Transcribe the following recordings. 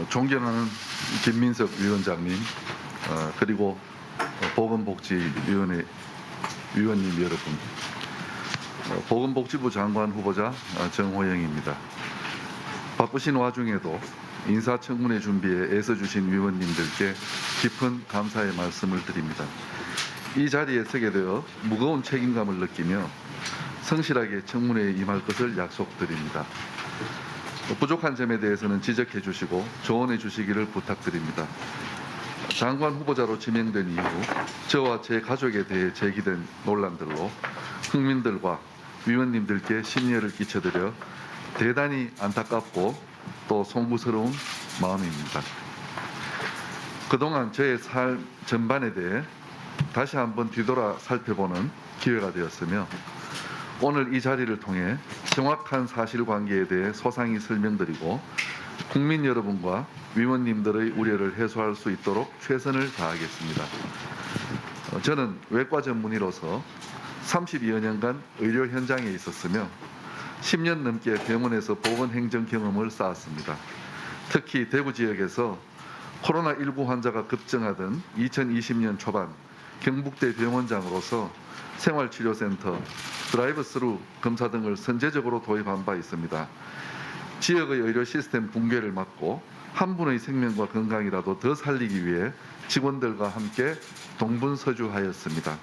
존경하는 김민석 위원장님, 그리고 보건복지위원회 위원님 여러분, 보건복지부 장관 후보자 정호영입니다. 바쁘신 와중에도 인사청문회 준비에 애써주신 위원님들께 깊은 감사의 말씀을 드립니다. 이 자리에 서게 되어 무거운 책임감을 느끼며 성실하게 청문회에 임할 것을 약속드립니다. 부족한 점에 대해서는 지적해 주시고 조언해 주시기를 부탁드립니다. 장관 후보자로 지명된 이후 저와 제 가족에 대해 제기된 논란들로 국민들과 위원님들께 심려를 끼쳐드려 대단히 안타깝고 또 송구스러운 마음입니다. 그동안 저의 삶 전반에 대해 다시 한번 뒤돌아 살펴보는 기회가 되었으며 오늘 이 자리를 통해 정확한 사실관계에 대해 소상히 설명드리고 국민 여러분과 위원님들의 우려를 해소할 수 있도록 최선을 다하겠습니다. 저는 외과 전문의로서 32여 년간 의료 현장에 있었으며 10년 넘게 병원에서 보건행정 경험을 쌓았습니다. 특히 대구 지역에서 코로나19 환자가 급증하던 2020년 초반 경북대 병원장으로서 생활치료센터, 드라이브스루 검사 등을 선제적으로 도입한 바 있습니다. 지역의 의료 시스템 붕괴를 막고 한 분의 생명과 건강이라도 더 살리기 위해 직원들과 함께 동분서주하였습니다.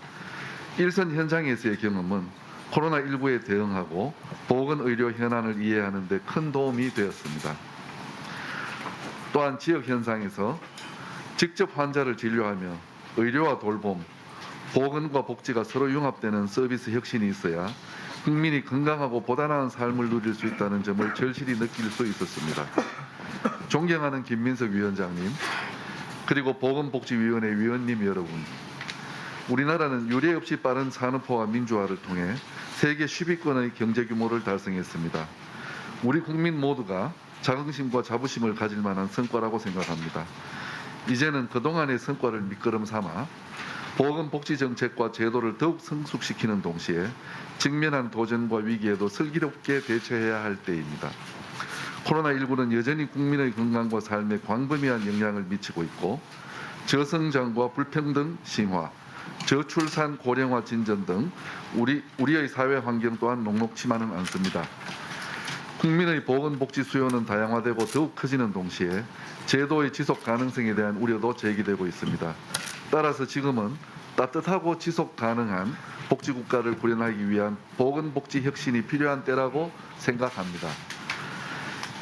일선 현장에서의 경험은 코로나19에 대응하고 보건의료 현안을 이해하는 데 큰 도움이 되었습니다. 또한 지역 현장에서 직접 환자를 진료하며 의료와 돌봄, 보건과 복지가 서로 융합되는 서비스 혁신이 있어야 국민이 건강하고 보다 나은 삶을 누릴 수 있다는 점을 절실히 느낄 수 있었습니다. 존경하는 김민석 위원장님, 그리고 보건복지위원회 위원님 여러분, 우리나라는 유례 없이 빠른 산업화와 민주화를 통해 세계 10위권의 경제 규모를 달성했습니다. 우리 국민 모두가 자긍심과 자부심을 가질 만한 성과라고 생각합니다. 이제는 그동안의 성과를 밑거름 삼아 보건복지정책과 제도를 더욱 성숙시키는 동시에 직면한 도전과 위기에도 슬기롭게 대처해야 할 때입니다. 코로나19는 여전히 국민의 건강과 삶에 광범위한 영향을 미치고 있고 저성장과 불평등 심화, 저출산 고령화 진전 등 우리의 사회 환경 또한 녹록치만은 않습니다. 국민의 보건복지 수요는 다양화되고 더욱 커지는 동시에 제도의 지속 가능성에 대한 우려도 제기되고 있습니다. 따라서 지금은 따뜻하고 지속 가능한 복지국가를 구현하기 위한 보건복지 혁신이 필요한 때라고 생각합니다.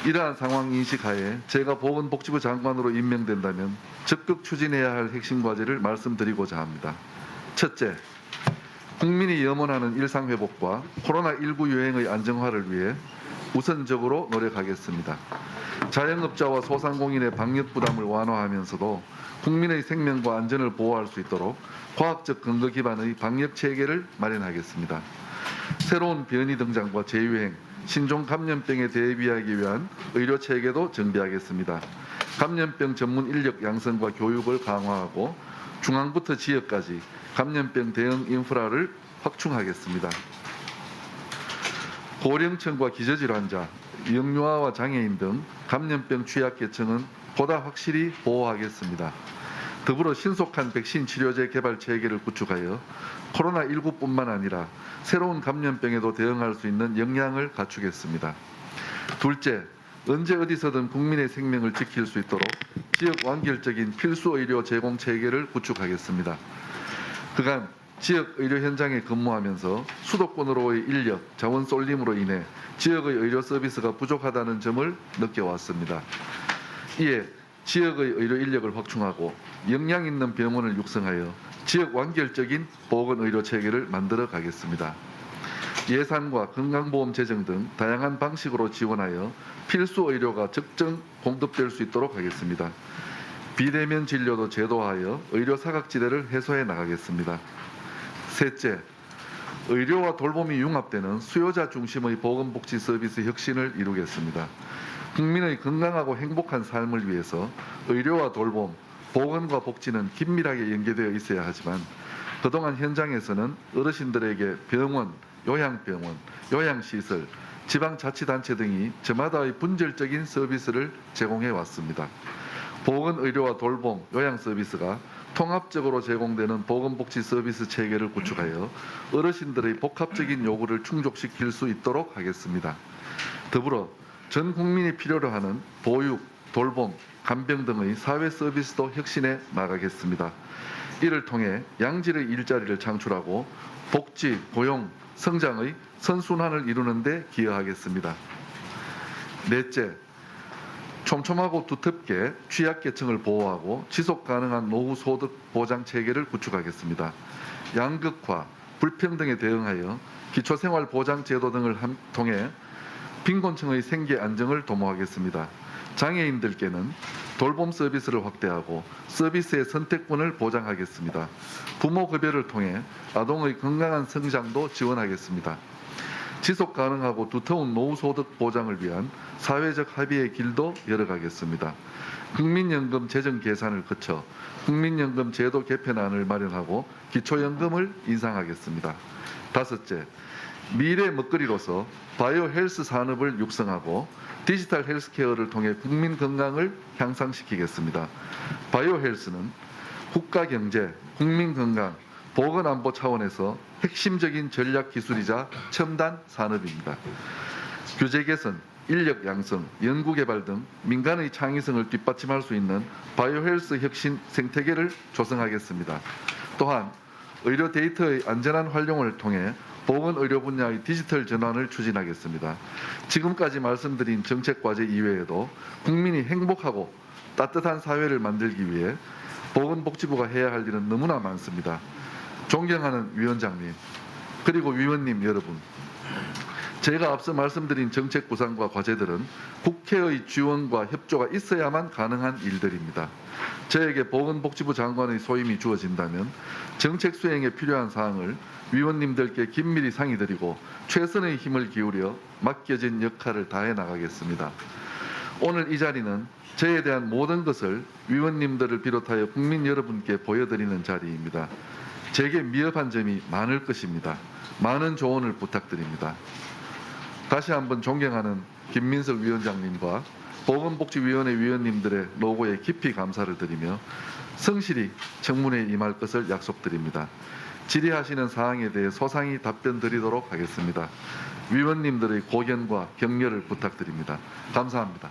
이러한 상황 인식하에 제가 보건복지부 장관으로 임명된다면 적극 추진해야 할 핵심 과제를 말씀드리고자 합니다. 첫째, 국민이 염원하는 일상회복과 코로나19 유행의 안정화를 위해 우선적으로 노력하겠습니다. 자영업자와 소상공인의 방역 부담을 완화하면서도 국민의 생명과 안전을 보호할 수 있도록 과학적 근거 기반의 방역 체계를 마련하겠습니다. 새로운 변이 등장과 재유행, 신종 감염병에 대비하기 위한 의료 체계도 정비하겠습니다. 감염병 전문 인력 양성과 교육을 강화하고 중앙부터 지역까지 감염병 대응 인프라를 확충하겠습니다. 고령층과 기저질환자, 영유아와 장애인 등 감염병 취약계층은 보다 확실히 보호하겠습니다. 더불어 신속한 백신 치료제 개발 체계를 구축하여 코로나19뿐만 아니라 새로운 감염병에도 대응할 수 있는 역량을 갖추겠습니다. 둘째, 언제 어디서든 국민의 생명을 지킬 수 있도록 지역 완결적인 필수 의료 제공 체계를 구축하겠습니다. 그간 지역 의료 현장에 근무하면서 수도권으로의 인력, 자원 쏠림으로 인해 지역의 의료 서비스가 부족하다는 점을 느껴왔습니다. 이에 지역의 의료 인력을 확충하고 역량 있는 병원을 육성하여 지역 완결적인 보건의료 체계를 만들어 가겠습니다. 예산과 건강보험 재정 등 다양한 방식으로 지원하여 필수 의료가 적정 공급될 수 있도록 하겠습니다. 비대면 진료도 제도화하여 의료 사각지대를 해소해 나가겠습니다. 셋째, 의료와 돌봄이 융합되는 수요자 중심의 보건복지 서비스 혁신을 이루겠습니다. 국민의 건강하고 행복한 삶을 위해서 의료와 돌봄, 보건과 복지는 긴밀하게 연계되어 있어야 하지만 그동안 현장에서는 어르신들에게 병원, 요양병원, 요양시설, 지방자치단체 등이 저마다의 분절적인 서비스를 제공해 왔습니다. 보건의료와 돌봄, 요양 서비스가 통합적으로 제공되는 보건복지 서비스 체계를 구축하여 어르신들의 복합적인 요구를 충족시킬 수 있도록 하겠습니다. 더불어 전 국민이 필요로 하는 보육, 돌봄, 간병 등의 사회 서비스도 혁신해 나가겠습니다. 이를 통해 양질의 일자리를 창출하고 복지, 고용, 성장의 선순환을 이루는 데 기여하겠습니다. 넷째, 촘촘하고 두텁게 취약계층을 보호하고 지속가능한 노후 소득 보장 체계를 구축하겠습니다. 양극화, 불평등에 대응하여 기초생활보장제도 등을 통해 빈곤층의 생계 안정을 도모하겠습니다. 장애인들께는 돌봄 서비스를 확대하고 서비스의 선택권을 보장하겠습니다. 부모급여를 통해 아동의 건강한 성장도 지원하겠습니다. 지속 가능하고 두터운 노후소득 보장을 위한 사회적 합의의 길도 열어가겠습니다. 국민연금 재정 계산을 거쳐 국민연금 제도 개편안을 마련하고 기초연금을 인상하겠습니다. 다섯째, 미래 먹거리로서 바이오 헬스 산업을 육성하고 디지털 헬스케어를 통해 국민 건강을 향상시키겠습니다. 바이오 헬스는 국가 경제, 국민 건강, 보건안보 차원에서 핵심적인 전략 기술이자 첨단 산업입니다. 규제 개선, 인력 양성, 연구 개발 등 민간의 창의성을 뒷받침할 수 있는 바이오 헬스 혁신 생태계를 조성하겠습니다. 또한 의료 데이터의 안전한 활용을 통해 보건의료 분야의 디지털 전환을 추진하겠습니다. 지금까지 말씀드린 정책 과제 이외에도 국민이 행복하고 따뜻한 사회를 만들기 위해 보건복지부가 해야 할 일은 너무나 많습니다. 존경하는 위원장님, 그리고 위원님 여러분, 제가 앞서 말씀드린 정책 구상과 과제들은 국회의 지원과 협조가 있어야만 가능한 일들입니다. 저에게 보건복지부 장관의 소임이 주어진다면 정책 수행에 필요한 사항을 위원님들께 긴밀히 상의드리고 최선의 힘을 기울여 맡겨진 역할을 다해 나가겠습니다. 오늘 이 자리는 저에 대한 모든 것을 위원님들을 비롯하여 국민 여러분께 보여드리는 자리입니다. 제게 미흡한 점이 많을 것입니다. 많은 조언을 부탁드립니다. 다시 한번 존경하는 김민석 위원장님과 보건복지위원회 위원님들의 노고에 깊이 감사를 드리며 성실히 청문회에 임할 것을 약속드립니다. 질의하시는 사항에 대해 소상히 답변 드리도록 하겠습니다. 위원님들의 고견과 격려를 부탁드립니다. 감사합니다.